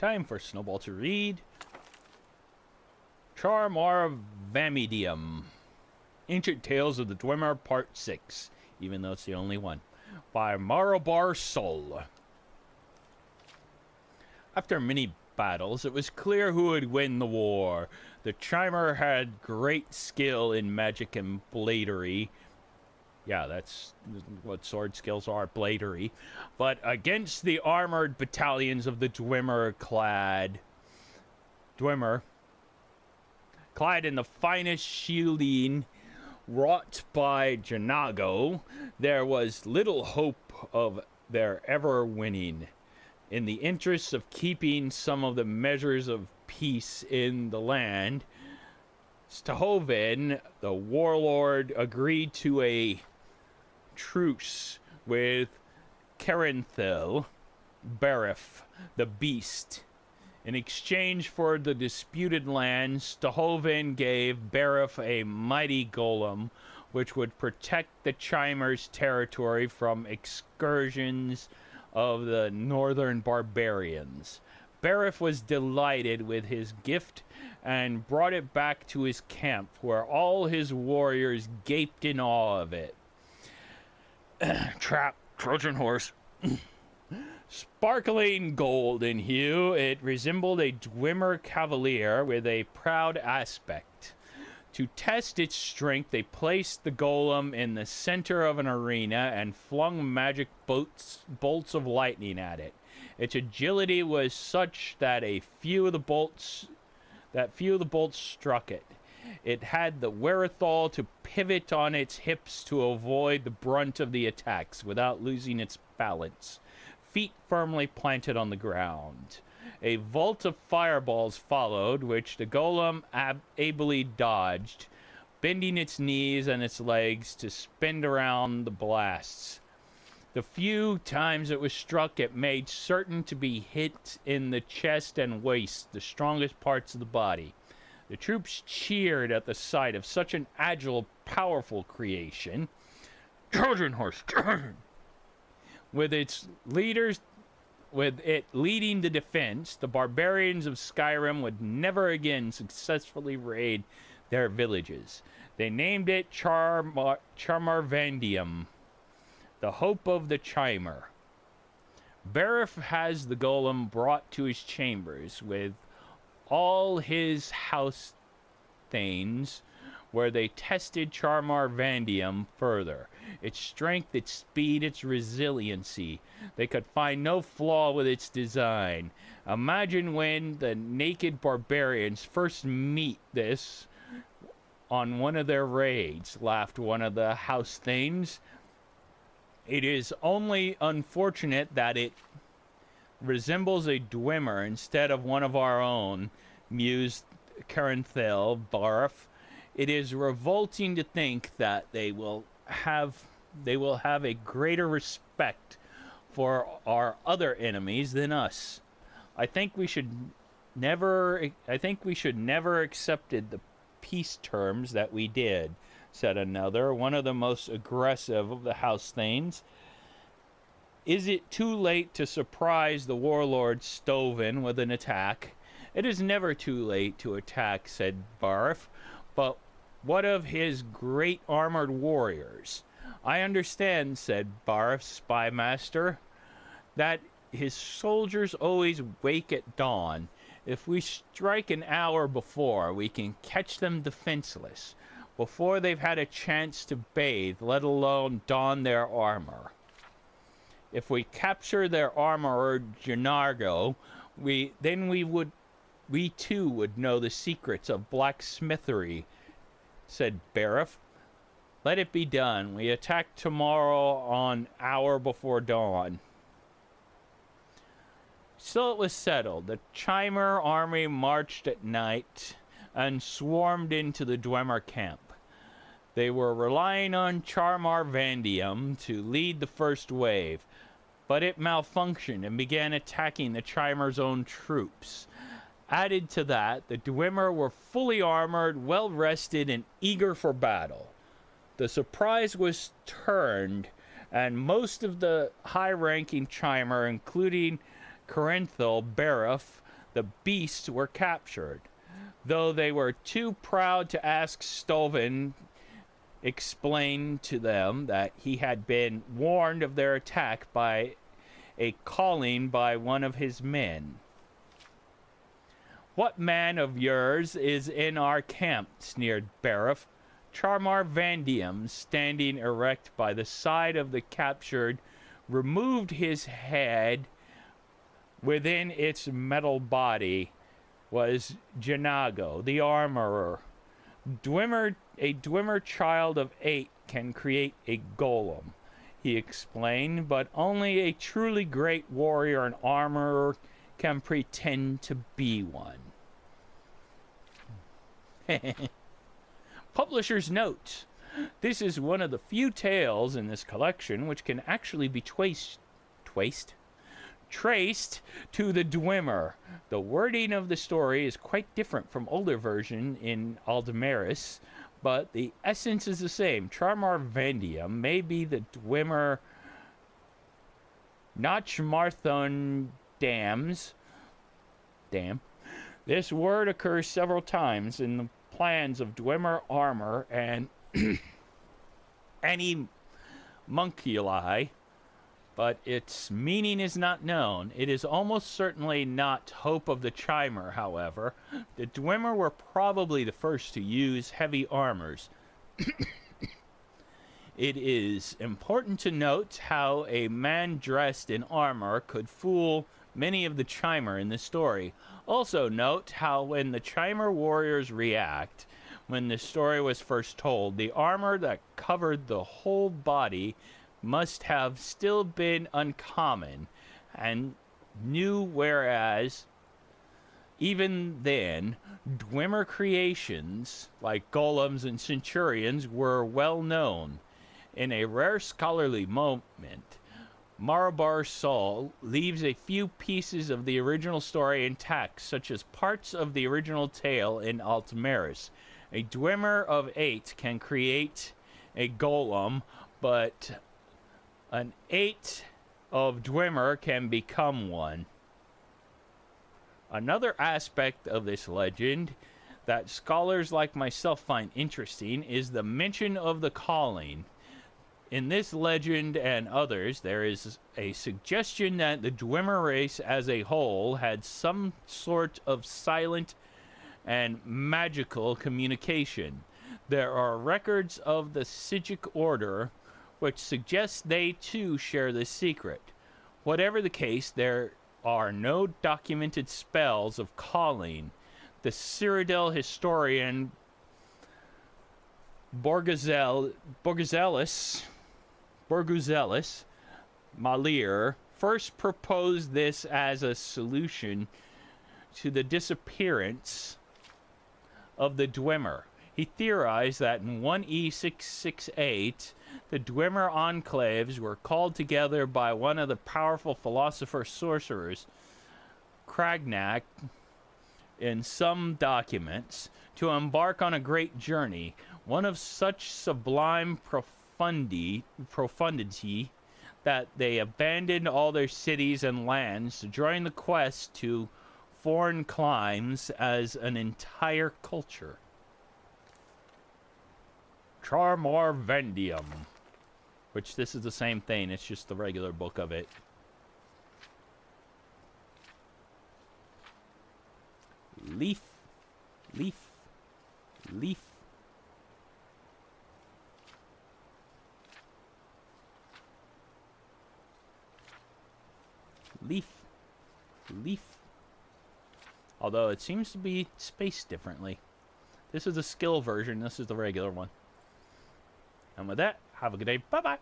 Time for Snowball to read CHIMARVAMIDIUM, Ancient Tales of the Dwemer, Part 6, even though it's the only one, by Marabar Sol. After many battles, it was clear who would win the war. The Chimar had great skill in magic and bladery. Yeah, that's what sword skills are, bladery. But against the armored battalions of the Dwemer, clad in the finest shielding wrought by Janago, there was little hope of their ever winning. In the interests of keeping some of the measures of peace in the land, Stahoven, the warlord, agreed to a truce with Carenthil, Barif, the beast. In exchange for the disputed land, Stahoven gave Barif a mighty golem, which would protect the Chimar's territory from excursions of the northern barbarians. Barif was delighted with his gift and brought it back to his camp, where all his warriors gaped in awe of it. Trap, Trojan horse. Sparkling gold in hue, it resembled a Dwemer cavalier with a proud aspect. To test its strength, they placed the golem in the center of an arena and flung magic bolts of lightning at it. Its agility was such that few of the bolts struck it. It had the wherewithal to pivot on its hips to avoid the brunt of the attacks without losing its balance, feet firmly planted on the ground. A vault of fireballs followed, which the golem ably dodged, bending its knees and its legs to spin around the blasts. The few times it was struck, it made certain to be hit in the chest and waist, the strongest parts of the body. The troops cheered at the sight of such an agile, powerful creation. Trojan horse! With it leading the defense, the barbarians of Skyrim would never again successfully raid their villages. They named it CHIMARVANDIUM, the hope of the Chimar. Barif has the golem brought to his chambers with all his house thanes, where they tested CHIMARVANDIUM further. Its strength, its speed, its resiliency. They could find no flaw with its design. Imagine when the naked barbarians first meet this on one of their raids, laughed one of the house thanes. It is only unfortunate that it resembles a Dwemer instead of one of our own, mused Carenthil Barif. It is revolting to think that they will have a greater respect for our other enemies than us. I think we should never accepted the peace terms that we did, said another, one of the most aggressive of the house thanes. Is it too late to surprise the warlord Stoven with an attack? It is never too late to attack, said Barif. But what of his great armored warriors? I understand, said Barif's spymaster, that his soldiers always wake at dawn. If we strike an hour before, we can catch them defenseless, before they've had a chance to bathe, let alone don their armor. If we capture their armorer Janago, we too would know the secrets of blacksmithery, said Barif. Let it be done. We attack tomorrow on hour before dawn. So it was settled. The Chimar army marched at night and swarmed into the Dwemer camp. They were relying on CHIMARVANDIUM to lead the first wave, but it malfunctioned and began attacking the Chimar's own troops. Added to that, the Dwemer were fully armored, well-rested, and eager for battle. The surprise was turned, and most of the high-ranking Chimar, including Carenthil Barif, the beasts were captured. Though they were too proud to ask, Stovin explained to them that he had been warned of their attack by a calling by one of his men. "What man of yours is in our camp?" sneered Barif. CHIMARVANDIUM, standing erect by the side of the captured, removed his head. Within its metal body was Janago, the armorer. A Dwemer child of 8 can create a golem, he explained, but only a truly great warrior and armorer can pretend to be one. Publisher's note. This is one of the few tales in this collection which can actually be traced to the Dwemer. The wording of the story is quite different from older version in Aldemaris, but the essence is the same. CHIMARVANDIUM may be the Dwemer Nachmarthondams. Damn. This word occurs several times in the plans of Dwemer armor and any monculi, but its meaning is not known. It is almost certainly not hope of the Chimer, however. The Dwemer were probably the first to use heavy armors. It is important to note how a man dressed in armor could fool many of the Chimer in the story. Also note how when the Chimer warriors react, when the story was first told, the armor that covered the whole body must have still been uncommon and new, whereas even then, Dwemer creations like golems and centurions were well known. In a rare scholarly moment, Marabar Sol leaves a few pieces of the original story intact, such as parts of the original tale in Altamaris. A Dwemer of 8 can create a golem, but an 8 of Dwemer can become one. Another aspect of this legend that scholars like myself find interesting is the mention of the calling. In this legend and others, there is a suggestion that the Dwemer race as a whole had some sort of silent and magical communication. There are records of the Sijic order which suggest they too share this secret. Whatever the case, there are no documented spells of calling. The Cyrodiil historian Borguzelis Malir first proposed this as a solution to the disappearance of the Dwemer. He theorized that in 1E668, the Dwemer enclaves were called together by one of the powerful philosopher-sorcerers, Cragnac, in some documents, to embark on a great journey, one of such sublime profundity that they abandoned all their cities and lands to join the quest to foreign climes as an entire culture. CHIMARVANDIUM, which this is the same thing, it's just the regular book of it. Leaf, leaf, leaf. Leaf, leaf. Although it seems to be spaced differently. This is the skill version, this is the regular one. And with that, have a good day. Bye-bye.